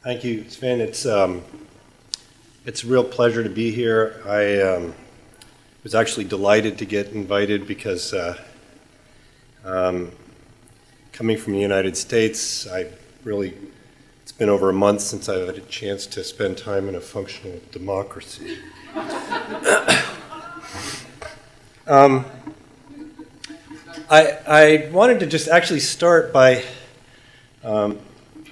Thank you, Sven. It's a real pleasure to be here. I was actually delighted to get invited because coming from the United States, it's been over a month since I've had a chance to spend time in a functional democracy. I wanted to just actually start by,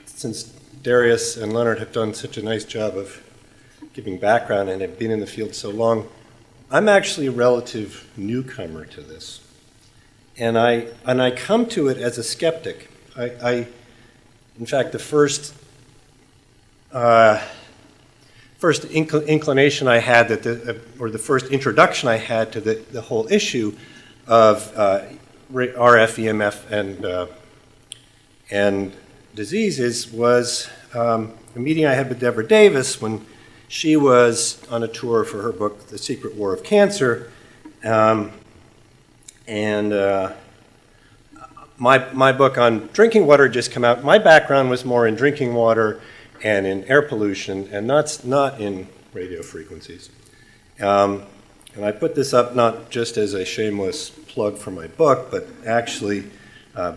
since Darius and Leonard have done such a nice job of giving background and have been in the field so long, I'm actually a relative newcomer to this. And I come to it as a skeptic. In fact, the first inclination I had or the first introduction I had to the whole issue of RF, EMF, and diseases was a meeting I had with Deborah Davis when she was on a tour for her book, The Secret War of Cancer. My book on drinking water had just come out. My background was more in drinking water and in air pollution, and not in radio frequencies. And I put this up not just as a shameless plug for my book, but actually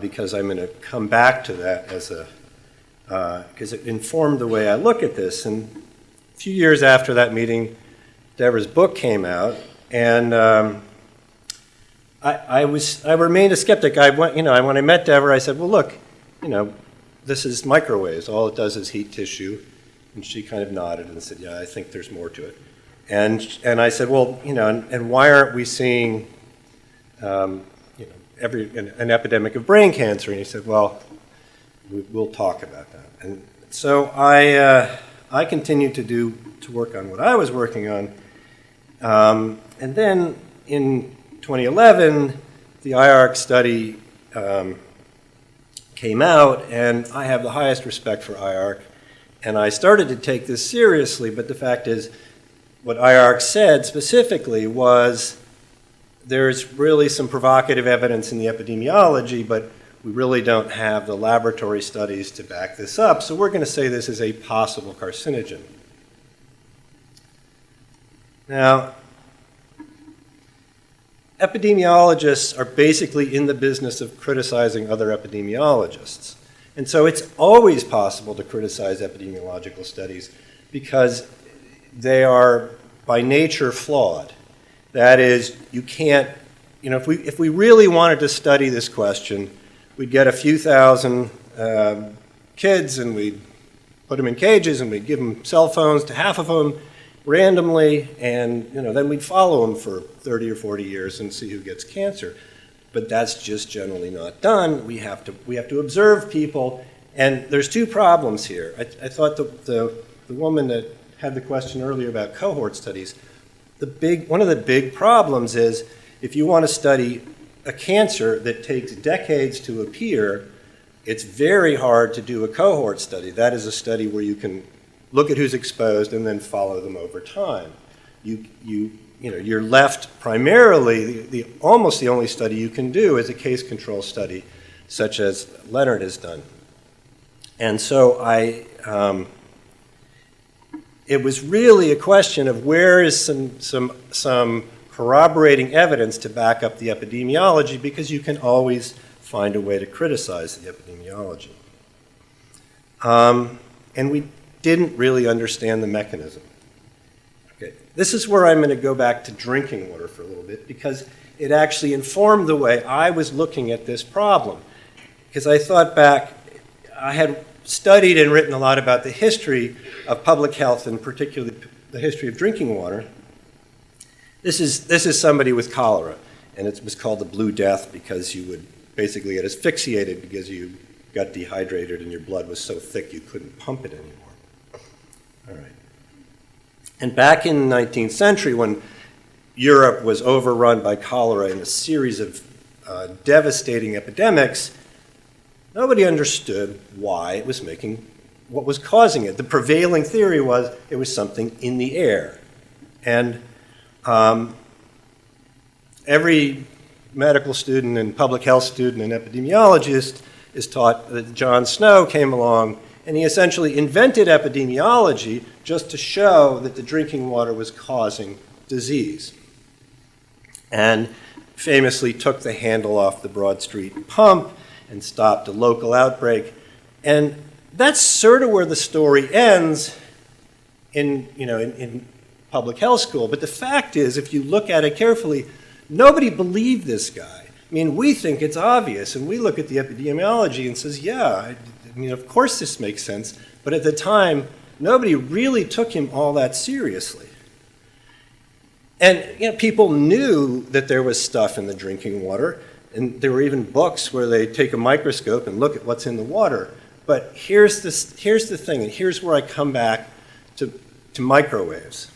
because I'm going to come back to that because it informed the way I look at this. And a few years after that meeting, Deborah's book came out, and I remained a skeptic. When I met Deborah, I said, well, look, this is microwaves. All it does is heat tissue. And she kind of nodded and said, yeah, I think there's more to it. And I said, well, and why aren't we seeing, an epidemic of brain cancer? And he said, well, we'll talk about that. And so I continued to work on what I was working on. And then in 2011, the IARC study came out, and I have the highest respect for IARC. And I started to take this seriously, but the fact is, what IARC said specifically was there's really some provocative evidence in the epidemiology, but we really don't have the laboratory studies to back this up, so we're going to say this is a possible carcinogen. Now, epidemiologists are basically in the business of criticizing other epidemiologists. And so it's always possible to criticize epidemiological studies because they are by nature flawed. That is, you can't, if we really wanted to study this question, we'd get a few thousand kids and we'd put them in cages and we'd give them cell phones to half of them randomly, and then we'd follow them for 30 or 40 years and see who gets cancer. But that's just generally not done. We have to observe people, and there's two problems here. I thought the woman that had the question earlier about cohort studies, one of the big problems is if you want to study a cancer that takes decades to appear, it's very hard to do a cohort study. That is a study where you can look at who's exposed and then follow them over time. You're left primarily, almost the only study you can do is a case control study, such as Leonard has done. And so it was really a question of where is some corroborating evidence to back up the epidemiology, because you can always find a way to criticize the epidemiology. And we didn't really understand the mechanism. Okay. This is where I'm going to go back to drinking water for a little bit, because it actually informed the way I was looking at this problem. Because I thought back, I had studied and written a lot about the history of public health, and particularly the history of drinking water. This is somebody with cholera, and it was called the Blue Death because you would basically get asphyxiated because you got dehydrated and your blood was so thick you couldn't pump it anymore. All right. And back in the 19th century, when Europe was overrun by cholera in a series of devastating epidemics, nobody understood why it was what was causing it. The prevailing theory was it was something in the air. And every medical student and public health student and epidemiologist is taught that John Snow came along And he essentially invented epidemiology just to show that the drinking water was causing disease. And famously took the handle off the Broad Street pump and stopped a local outbreak. And that's sort of where the story ends in public health school. But the fact is, if you look at it carefully, nobody believed this guy. I mean, we think it's obvious, and we look at the epidemiology and says, yeah, I mean, of course this makes sense. But at the time, nobody really took him all that seriously. And people knew that there was stuff in the drinking water, and there were even books where they take a microscope and look at what's in the water. But here's the thing, and here's where I come back to microwaves.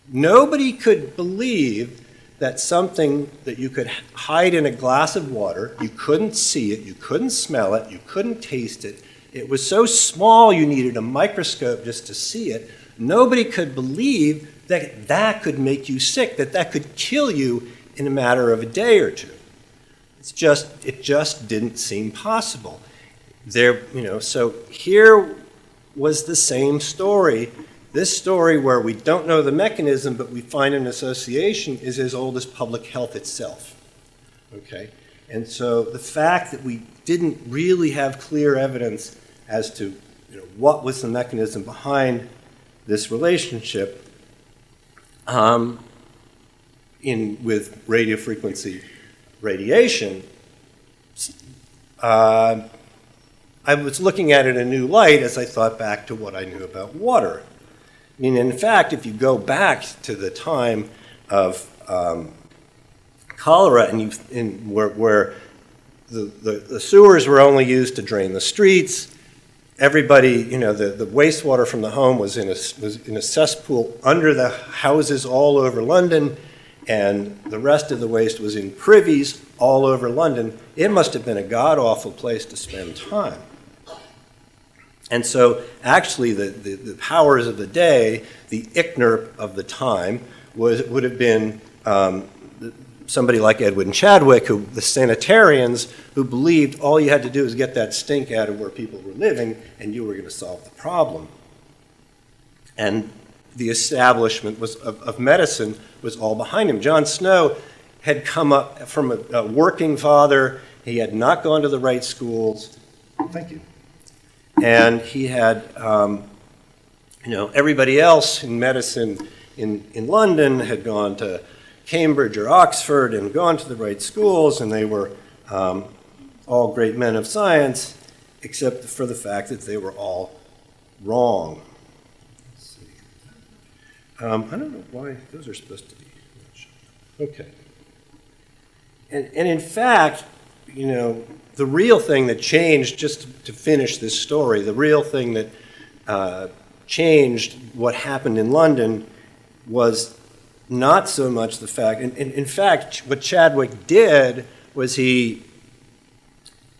Nobody could believe that something that you could hide in a glass of water, you couldn't see it, you couldn't smell it, you couldn't taste it. It was so small you needed a microscope just to see it. Nobody could believe that that could make you sick, that that could kill you in a matter of a day or two. It just didn't seem possible. So here was the same story. This story where we don't know the mechanism, but we find an association, is as old as public health itself. Okay? And so the fact that we didn't really have clear evidence as to what was the mechanism behind this relationship with radio frequency radiation, I was looking at it in a new light as I thought back to what I knew about water. I mean, in fact, if you go back to the time of cholera, where the sewers were only used to drain the streets, everybody, the wastewater from the home was in a cesspool under the houses all over London, and the rest of the waste was in privies all over London. It must have been a god-awful place to spend time. And so actually the powers of the day, the ICNIRP of the time, would have been somebody like Edwin Chadwick, the sanitarians, who believed all you had to do was get that stink out of where people were living and you were going to solve the problem. And the establishment of medicine was all behind him. John Snow had come up from a working father. He had not gone to the right schools. Thank you. And he had, everybody else in medicine in London had gone to Cambridge or Oxford and gone to the right schools, and they were all great men of science, except for the fact that they were all wrong. Let's see. I don't know why those are supposed to be. Okay. And in fact, the real thing that changed, just to finish this story, the real thing that changed what happened in London was not so much the fact, in fact, what Chadwick did was he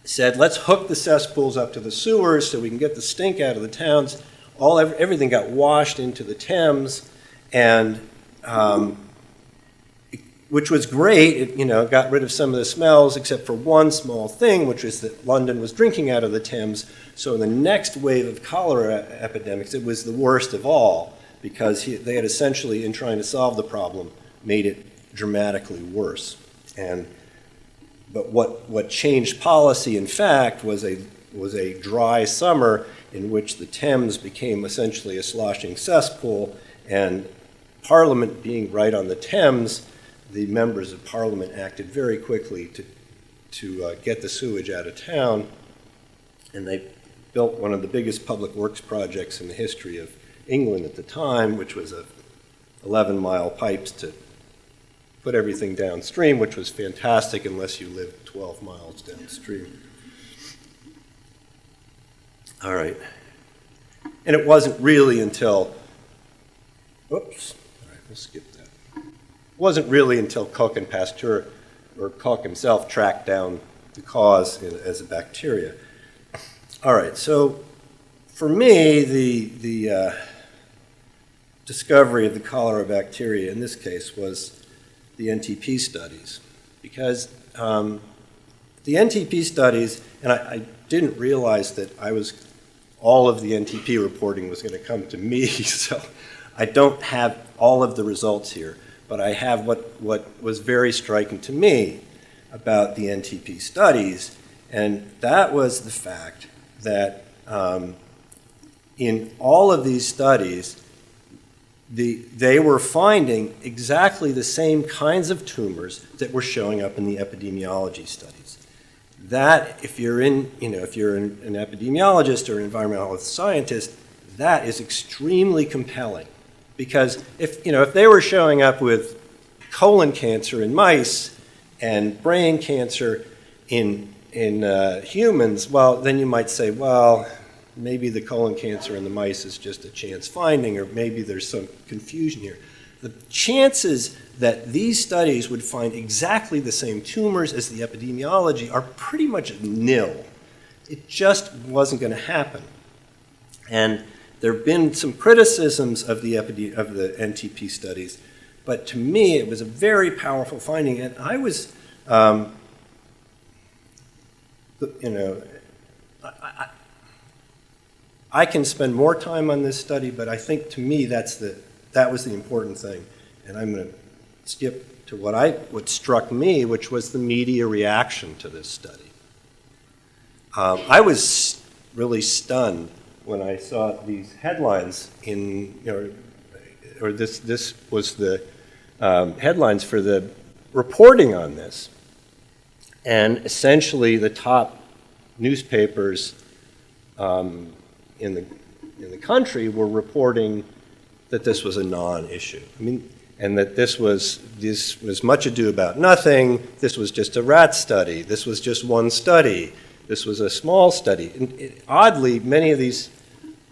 said, let's hook the cesspools up to the sewers so we can get the stink out of the towns. Everything got washed into the Thames, and which was great. It got rid of some of the smells, except for one small thing, which was that London was drinking out of the Thames. So in the next wave of cholera epidemics, it was the worst of all, because they had essentially, in trying to solve the problem, made it dramatically worse. But what changed policy, in fact, was a dry summer in which the Thames became essentially a sloshing cesspool, and Parliament being right on the Thames, the members of Parliament acted very quickly to get the sewage out of town, and they built one of the biggest public works projects in the history of England at the time, which was 11-mile pipes to put everything downstream, which was fantastic unless you lived 12 miles downstream. All right. And it wasn't really until, oops, all right, we'll skip that. It wasn't really until Koch and Pasteur, or Koch himself, tracked down the cause as a bacteria. All right, so for me, the discovery of the cholera bacteria in this case was the NTP studies, because the NTP studies, and I didn't realize that I was all of the NTP reporting was going to come to me, so I don't have all of the results here, but I have what was very striking to me about the NTP studies, and that was the fact that in all of these studies, they were finding exactly the same kinds of tumors that were showing up in the epidemiology studies. That, if you're an epidemiologist or an environmental health scientist, that is extremely compelling. Because if they were showing up with colon cancer in mice and brain cancer in humans, well, then you might say, well, maybe the colon cancer in the mice is just a chance finding, or maybe there's some confusion here. The chances that these studies would find exactly the same tumors as the epidemiology are pretty much nil. It just wasn't going to happen. And there have been some criticisms of the NTP studies, but to me it was a very powerful finding, and I was, I can spend more time on this study, but I think to me that was the important thing. And I'm going to skip to what struck me, which was the media reaction to this study. I was really stunned when I saw these headlines this was the headlines for the reporting on this. And essentially the top newspapers in the country were reporting that this was a non-issue. I mean, and that this was much ado about nothing. This was just a rat study. This was just one study. This was a small study. And oddly, many of these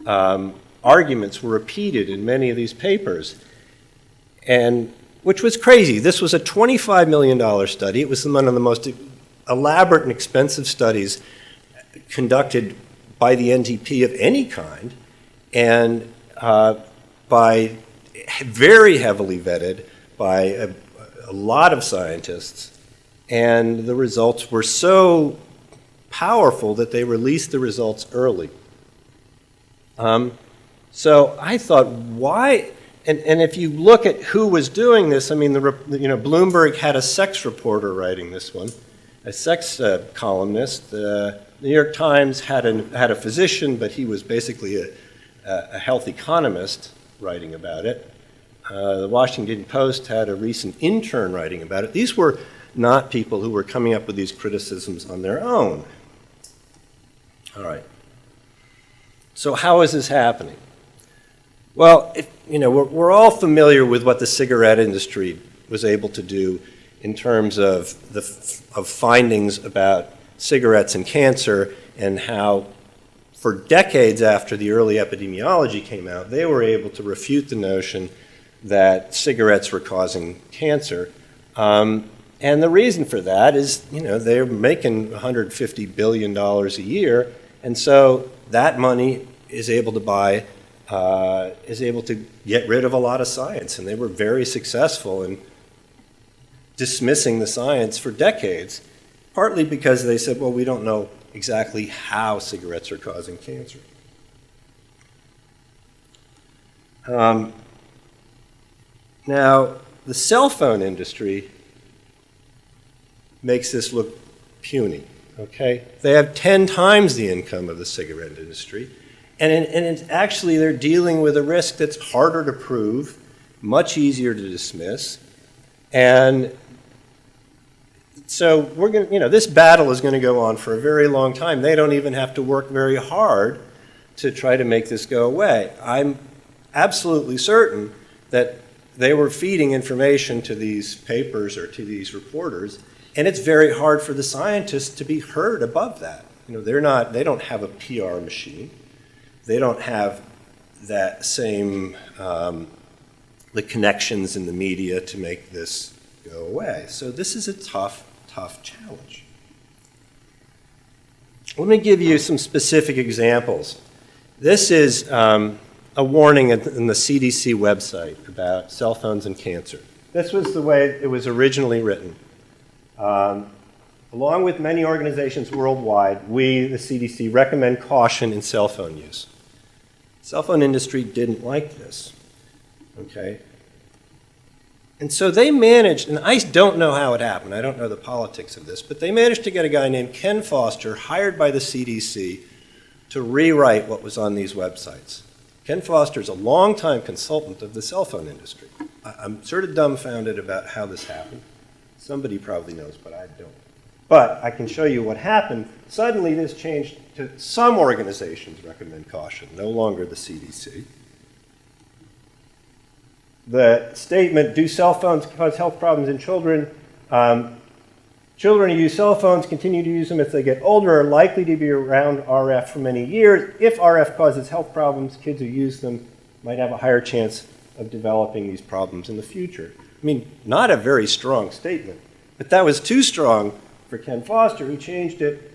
arguments were repeated in many of these papers, and which was crazy. This was a $25 million study. It was one of the most elaborate and expensive studies conducted by the NTP of any kind, and by very heavily vetted by a lot of scientists, and the results were so powerful that they released the results early. So I thought, why? And if you look at who was doing this, I mean, Bloomberg had a sex reporter writing this one, a sex columnist. The New York Times had a physician, but he was basically a health economist writing about it. The Washington Post had a recent intern writing about it. These were not people who were coming up with these criticisms on their own. All right. So how is this happening? Well, we're all familiar with what the cigarette industry was able to do in terms of findings about cigarettes and cancer, and how for decades after the early epidemiology came out, they were able to refute the notion that cigarettes were causing cancer. And the reason for that is, they're making $150 billion a year, and so that money is able to get rid of a lot of science, and they were very successful in dismissing the science for decades, partly because they said, well, we don't know exactly how cigarettes are causing cancer. Now, the cell phone industry makes this look puny, okay? They have 10 times the income of the cigarette industry, and it's actually they're dealing with a risk that's harder to prove, much easier to dismiss, and so we're going to, this battle is going to go on for a very long time. They don't even have to work very hard to try to make this go away. I'm absolutely certain that they were feeding information to these papers or to these reporters, and it's very hard for the scientists to be heard above that. They don't have a PR machine. They don't have that same, the connections in the media to make this go away. So this is a tough challenge. Let me give you some specific examples. This is a warning in the CDC website about cell phones and cancer. This was the way it was originally written. along with many organizations worldwide, we, the CDC, recommend caution in cell phone use. The cell phone industry didn't like this, okay? And so they managed, and I don't know how it happened, I don't know the politics of this, but they managed to get a guy named Ken Foster hired by the CDC to rewrite what was on these websites. Ken Foster is a longtime consultant of the cell phone industry. I'm sort of dumbfounded about how this happened. Somebody probably knows, but I don't. But I can show you what happened. Suddenly this changed to some organizations recommend caution, no longer the CDC. The statement, do cell phones cause health problems in children? Children who use cell phones continue to use them as they get older are likely to be around RF for many years. If RF causes health problems, kids who use them might have a higher chance of developing these problems in the future. I mean, not a very strong statement, but that was too strong for Ken Foster, who changed it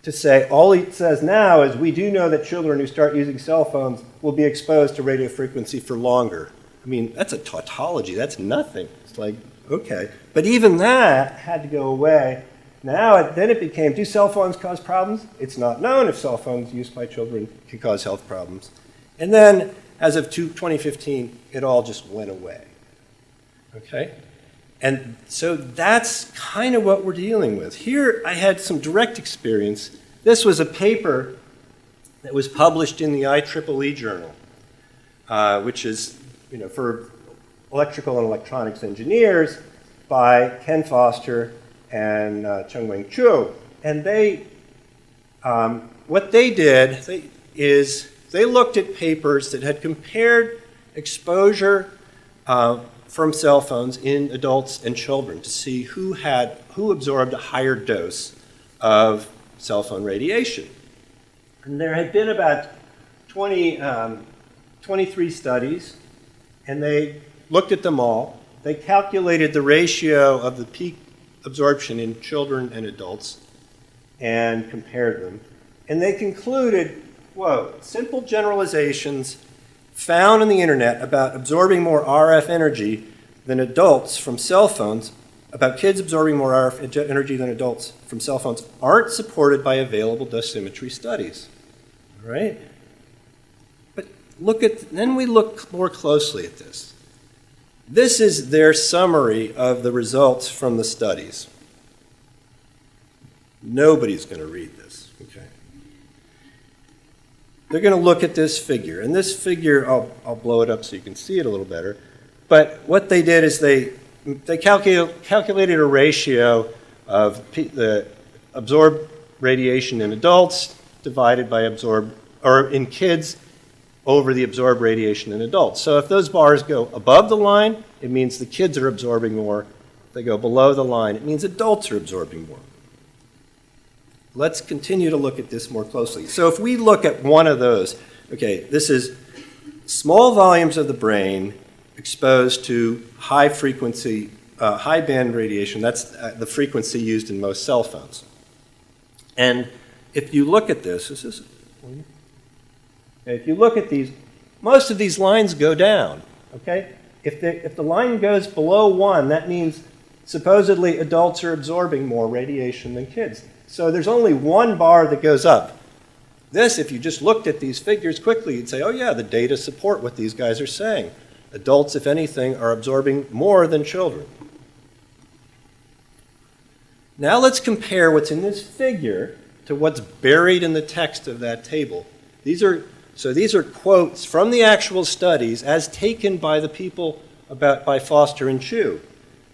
to say, all he says now is, we do know that children who start using cell phones will be exposed to radio frequency for longer. I mean, that's a tautology. That's nothing. It's like, okay. But even that had to go away. Now, then it became, do cell phones cause problems? It's not known if cell phones used by children can cause health problems. And then, as of 2015, it all just went away. Okay? And so that's kind of what we're dealing with. Here, I had some direct experience. This was a paper that was published in the IEEE journal, which is, you know, for electrical and electronics engineers by Ken Foster and Chung-Wing Cho. And they, what they did is they looked at papers that had compared exposure from cell phones in adults and children to see who absorbed a higher dose of cell phone radiation. And there had been about 23 studies, and they looked at them all. They calculated the ratio of the peak absorption in children and adults and compared them. And they concluded, whoa, simple generalizations found on the internet about absorbing more RF energy than adults from cell phones, about kids absorbing more RF energy than adults from cell phones, aren't supported by available dosimetry studies. All right? But then we look more closely at this. This is their summary of the results from the studies. Nobody's going to read this, okay? They're going to look at this figure. And this figure, I'll blow it up so you can see it a little better. But what they did is they calculated a ratio of the absorbed radiation in adults divided by in kids over the absorbed radiation in adults. So if those bars go above the line, it means the kids are absorbing more. If they go below the line, it means adults are absorbing more. Let's continue to look at this more closely. So if we look at one of those, okay, this is small volumes of the brain exposed to high frequency, high band radiation. That's the frequency used in most cell phones. And if you look at this, if you look at these, most of these lines go down, okay? If the line goes below 1, that means supposedly adults are absorbing more radiation than kids. So there's only one bar that goes up. This, if you just looked at these figures quickly, you'd say, oh yeah, the data support what these guys are saying. Adults, if anything, are absorbing more than children. Now let's compare what's in this figure to what's buried in the text of that table. These are quotes from the actual studies as taken by the people by Foster and Chu.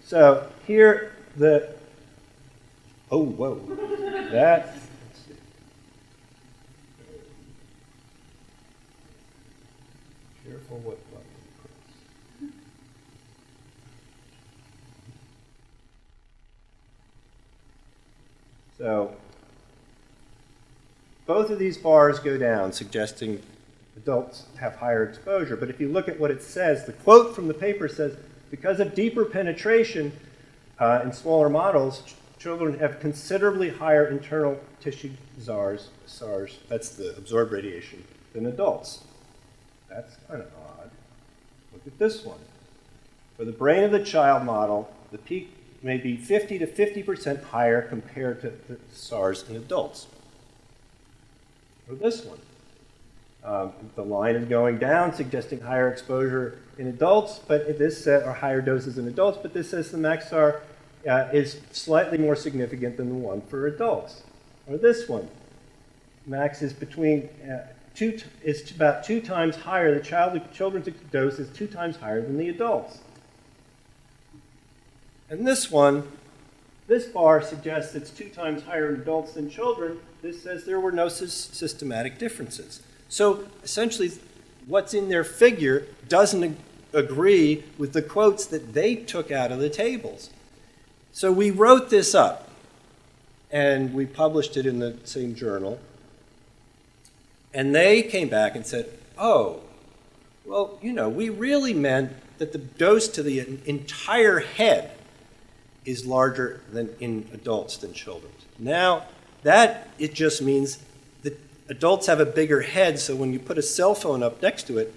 So here let's see. Careful what button you press. So both of these bars go down, suggesting adults have higher exposure. But if you look at what it says, the quote from the paper says, because of deeper penetration in smaller models, children have considerably higher internal tissue SARS, that's the absorbed radiation, than adults. That's kind of odd. Look at this one. For the brain of the child model, the peak may be 50 to 50% higher compared to the SARS in adults. Or this one. The line is going down, suggesting higher exposure in adults, but this says, or higher doses in adults, but this says the max SAR is slightly more significant than the one for adults. Or this one. Max is about 2 times higher. The children's dose is 2 times higher than the adults. And this one, this bar suggests it's 2 times higher in adults than children. This says there were no systematic differences. So essentially, what's in their figure doesn't agree with the quotes that they took out of the tables. So we wrote this up, and we published it in the same journal. And they came back and said, oh, well, we really meant that the dose to the entire head is larger than in adults than children. Now, it just means that adults have a bigger head, so when you put a cell phone up next to it,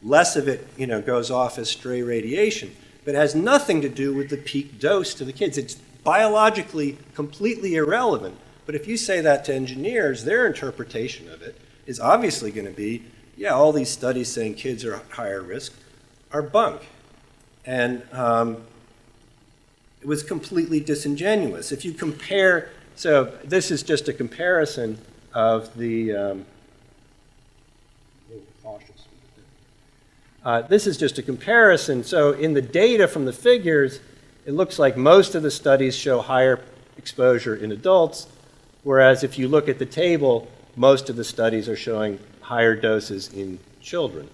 less of it, goes off as stray radiation. But it has nothing to do with the peak dose to the kids. It's biologically completely irrelevant. But if you say that to engineers, their interpretation of it is obviously going to be, yeah, all these studies saying kids are higher risk are bunk. And it was completely disingenuous. If you compare, so this is just a comparison of the, this is just a comparison. So in the data from the figures, it looks like most of the studies show higher exposure in adults, whereas if you look at the table, most of the studies are showing higher doses in children.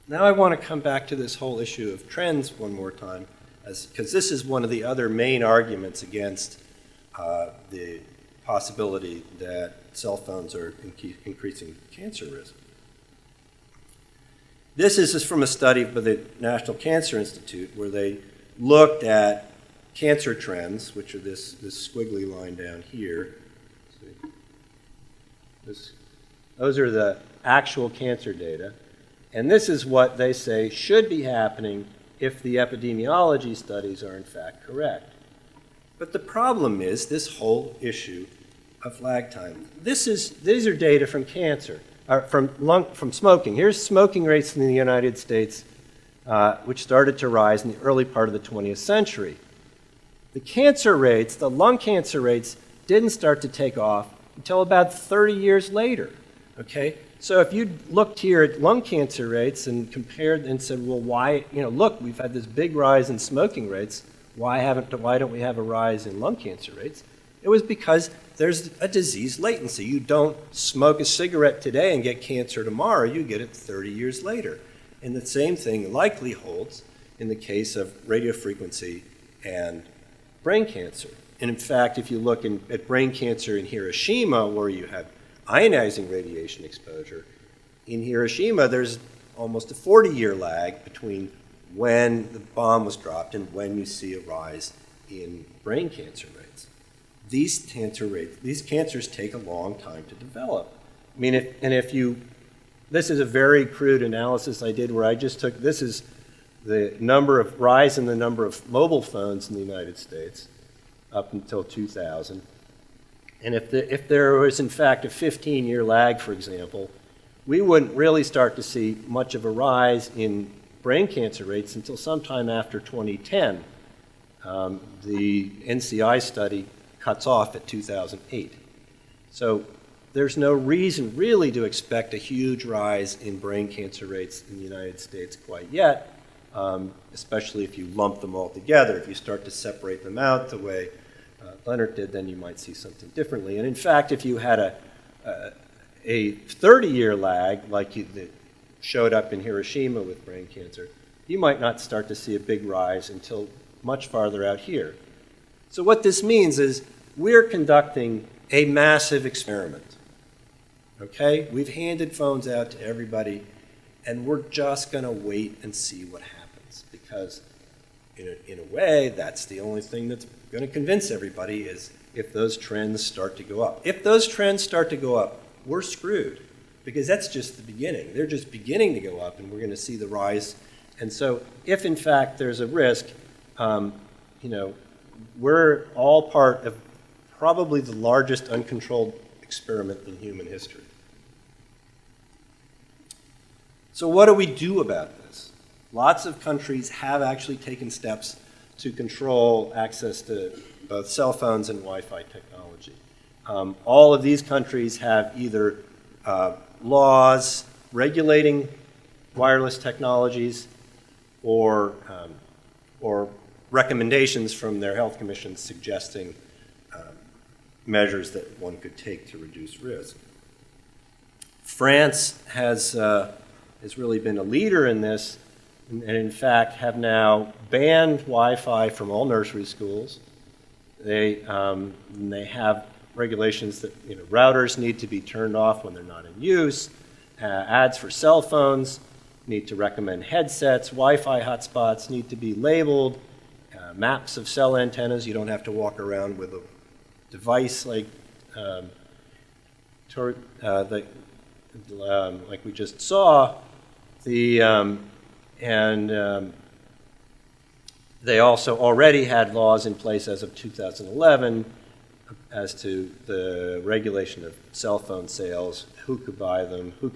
Now I want to come back to this whole issue of trends one more time, because this is one of the other main arguments against the possibility that cell phones are increasing cancer risk. This is from a study by the National Cancer Institute where they looked at cancer trends, which are this squiggly line down here. Those are the actual cancer data. And this is what they say should be happening if the epidemiology studies are in fact correct. But the problem is this whole issue of lag time. These are data from cancer, from smoking. Here's smoking rates in the United States, which started to rise in the early part of the 20th century. The cancer rates, the lung cancer rates, didn't start to take off until about 30 years later. Okay? So if you looked here at lung cancer rates and compared and said, well, why, look, we've had this big rise in smoking rates. Why don't we have a rise in lung cancer rates? It was because there's a disease latency. You don't smoke a cigarette today and get cancer tomorrow. You get it 30 years later. And the same thing likely holds in the case of radiofrequency and brain cancer. And in fact, if you look at brain cancer in Hiroshima, where you have ionizing radiation exposure, in Hiroshima, there's almost a 40-year lag between when the bomb was dropped and when you see a rise in brain cancer rates. These cancers take a long time to develop. I mean, this is a very crude analysis I did where I just took, this is the rise in the number of mobile phones in the United States up until 2000. And if there was, in fact, a 15-year lag, for example, we wouldn't really start to see much of a rise in brain cancer rates until sometime after 2010. The NCI study cuts off at 2008. So there's no reason really to expect a huge rise in brain cancer rates in the United States quite yet, especially if you lump them all together. If you start to separate them out the way Leonard did, then you might see something differently. And in fact, if you had a 30-year lag, like that showed up in Hiroshima with brain cancer, you might not start to see a big rise until much farther out here. So what this means is we're conducting a massive experiment. Okay? We've handed phones out to everybody, and we're just going to wait and see what happens, because in a way, that's the only thing that's going to convince everybody is if those trends start to go up. If those trends start to go up, we're screwed, because that's just the beginning. They're just beginning to go up, and we're going to see the rise And so if in fact there's a risk, you know, we're all part of probably the largest uncontrolled experiment in human history. So what do we do about this? Lots of countries have actually taken steps to control access to both cell phones and Wi-Fi technology. All of these countries have either laws regulating wireless technologies or recommendations from their health commissions suggesting measures that one could take to reduce risk. France has really been a leader in this, and in fact have now banned Wi-Fi from all nursery schools. They have regulations that, you know, routers need to be turned off when they're not in use. Ads for cell phones need to recommend headsets. Wi-Fi hotspots need to be labeled. Maps of cell antennas. You don't have to walk around with a device like like we just saw. They also already had laws in place as of 2011 as to the regulation of cell phone sales, who could buy them, who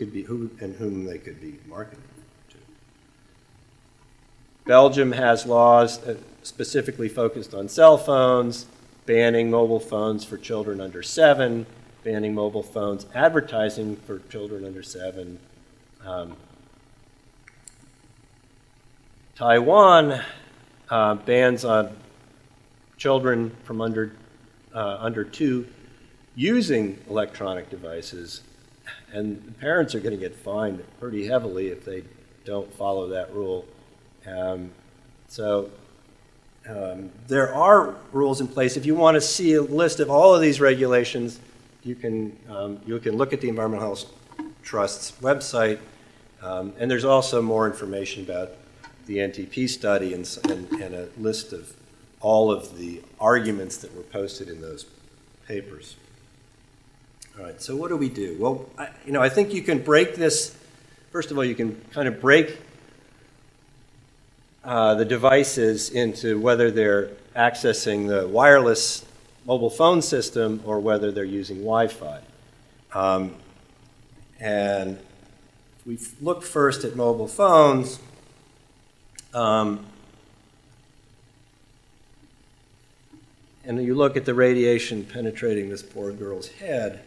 and whom they could be marketed to. Belgium has laws specifically focused on cell phones, banning mobile phones for children under 7, banning mobile phones advertising for children under 7. Taiwan bans on children from under 2 using electronic devices, and the parents are going to get fined pretty heavily if they don't follow that rule. There are rules in place. If you want to see a list of all of these regulations, you can look at the Environmental Health Trust's website, and there's also more information about the NTP study and a list of all of the arguments that were posted in those papers. All right, so what do we do? Well, I think you can break this. First of all, you can kind of break the devices into whether they're accessing the wireless mobile phone system or whether they're using Wi-Fi. And if we look first at mobile phones, and you look at the radiation penetrating this poor girl's head,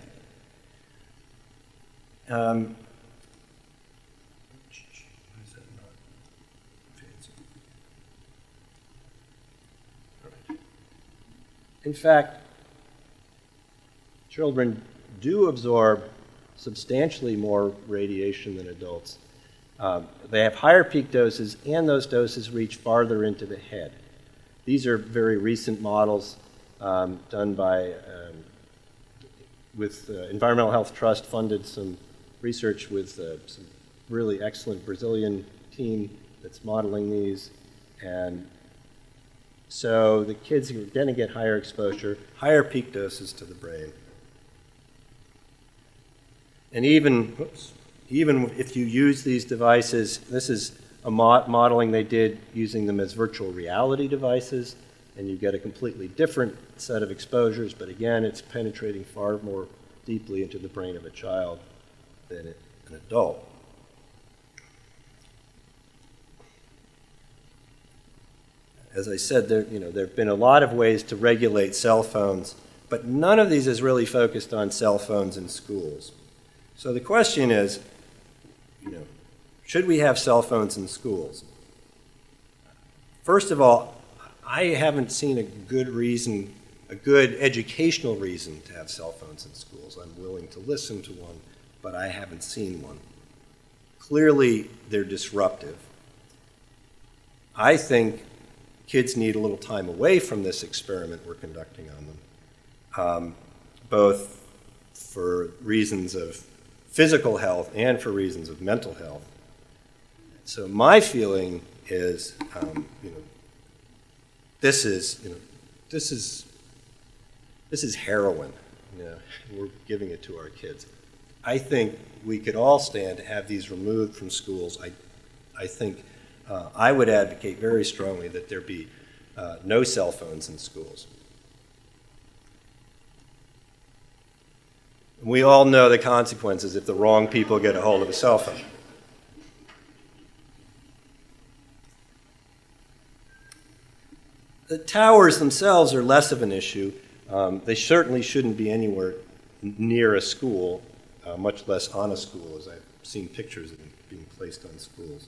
in fact, children do absorb substantially more radiation than adults. They have higher peak doses, and those doses reach farther into the head. These are very recent models done by, with Environmental Health Trust funded some research with some really excellent Brazilian team that's modeling these. And so the kids are going to get higher exposure, higher peak doses to the brain. And even if you use these devices, this is a modeling they did using them as virtual reality devices, and you get a completely different set of exposures, but again, it's penetrating far more deeply into the brain of a child than an adult. As I said, there have been a lot of ways to regulate cell phones, but none of these is really focused on cell phones in schools. So the question is, should we have cell phones in schools? First of all, I haven't seen a good educational reason to have cell phones in schools. I'm willing to listen to one, but I haven't seen one. Clearly, they're disruptive. I think kids need a little time away from this experiment we're conducting on them, both for reasons of physical health and for reasons of mental health. So my feeling is, this is heroin. We're giving it to our kids. I think we could all stand to have these removed from schools. I think I would advocate very strongly that there be no cell phones in schools. We all know the consequences if the wrong people get a hold of a cell phone. The towers themselves are less of an issue. They certainly shouldn't be anywhere near a school, much less on a school, as I've seen pictures of them being placed on schools.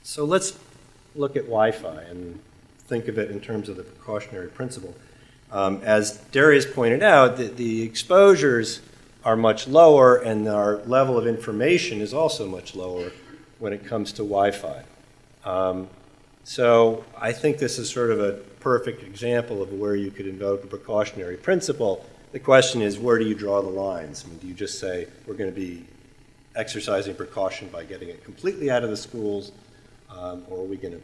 So let's look at Wi-Fi and think of it in terms of the precautionary principle. As Darius pointed out, the exposures are much lower and our level of information is also much lower when it comes to Wi-Fi. So I think this is sort of a perfect example of where you could invoke a precautionary principle. The question is, where do you draw the lines? I mean, do you just say we're going to be exercising precaution by getting it completely out of the schools, or are we going to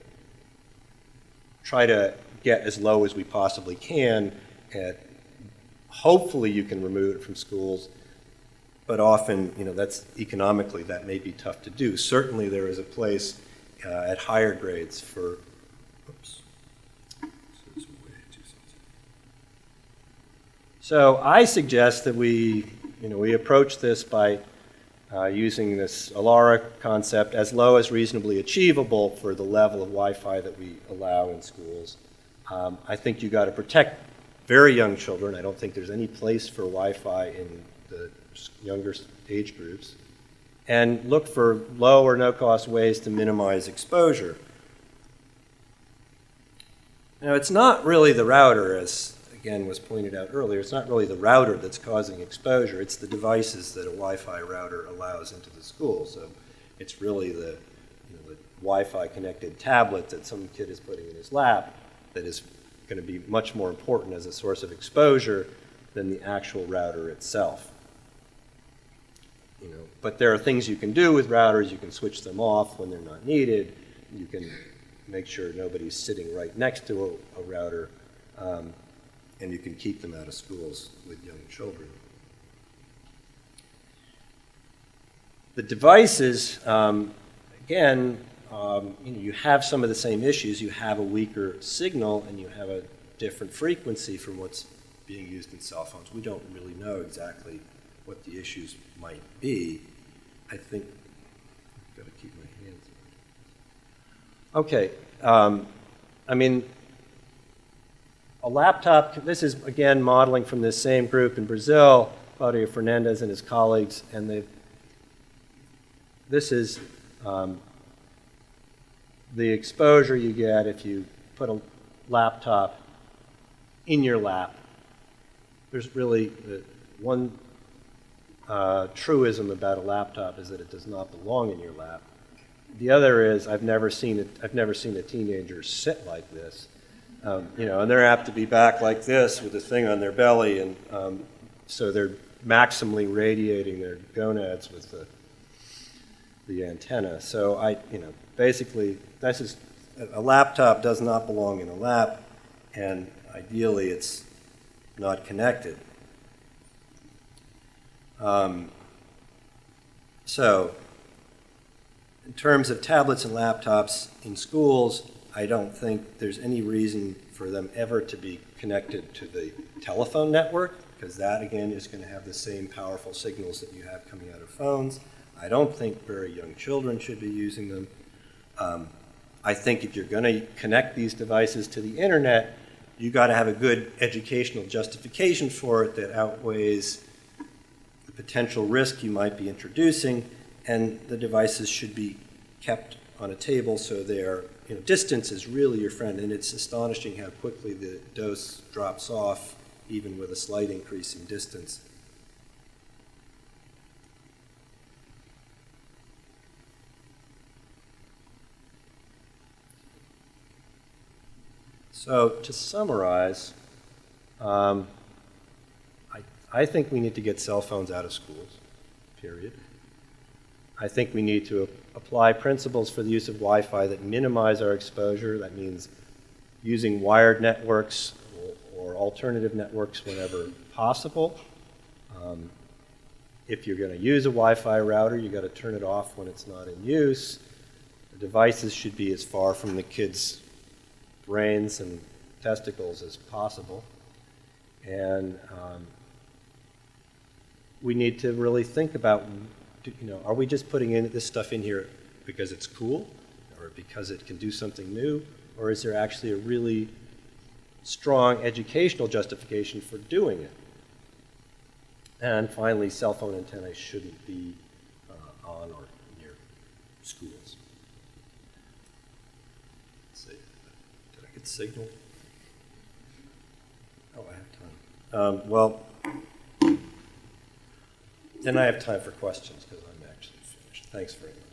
try to get as low as we possibly can, and hopefully you can remove it from schools, but often, that's economically, that may be tough to do. Certainly there is a place at higher grades for, So I suggest that we approach this by using this ALARA concept as low as reasonably achievable for the level of Wi-Fi that we allow in schools. I think you got to protect very young children. I don't think there's any place for Wi-Fi in the younger age groups. And look for low or no-cost ways to minimize exposure. Now, it's not really the router, as again was pointed out earlier, it's not really the router that's causing exposure, it's the devices that a Wi-Fi router allows into the school. So it's really the Wi-Fi connected tablet that some kid is putting in his lap that is going to be much more important as a source of exposure than the actual router itself. But there are things you can do with routers. You can switch them off when they're not needed. You can make sure nobody's sitting right next to a router, and you can keep them out of schools with young children. The devices, again, you have some of the same issues. You have a weaker signal, and you have a different frequency from what's being used in cell phones. We don't really know exactly what the issues might be. I think I've got to keep my hands. Okay, I mean, a laptop, this is again modeling from this same group in Brazil, Claudio Fernandez and his colleagues, and this is the exposure you get if you put a laptop in your lap. There's really one truism about a laptop is that it does not belong in your lap. The other is I've never seen a teenager sit like this, and they're apt to be back like this with a thing on their belly, and so they're maximally radiating their gonads with the antenna. So basically, this is a laptop does not belong in a lap, and ideally it's not connected. So, in terms of tablets and laptops in schools, I don't think there's any reason for them ever to be connected to the telephone network, because that, again, is going to have the same powerful signals that you have coming out of phones. I don't think very young children should be using them. I think if you're going to connect these devices to the internet, you've got to have a good educational justification for it that outweighs the potential risk you might be introducing, and the devices should be kept on a table so their distance is really your friend, and it's astonishing how quickly the dose drops off even with a slight increase in distance. So to summarize, I think we need to get cell phones out of schools, period. I think we need to apply principles for the use of Wi-Fi that minimize our exposure. That means using wired networks or alternative networks whenever possible. If you're going to use a Wi-Fi router, you got to turn it off when it's not in use. The devices should be as far from the kids' brains and testicles as possible. And we need to really think about, are we just putting this stuff in here because it's cool, or because it can do something new, or is there actually a really strong educational justification for doing it? And finally, cell phone antennae shouldn't be on or near schools. Let's see. Did I get signal? Oh, I have time. Well, then I have time for questions because I'm actually finished. Thanks very much.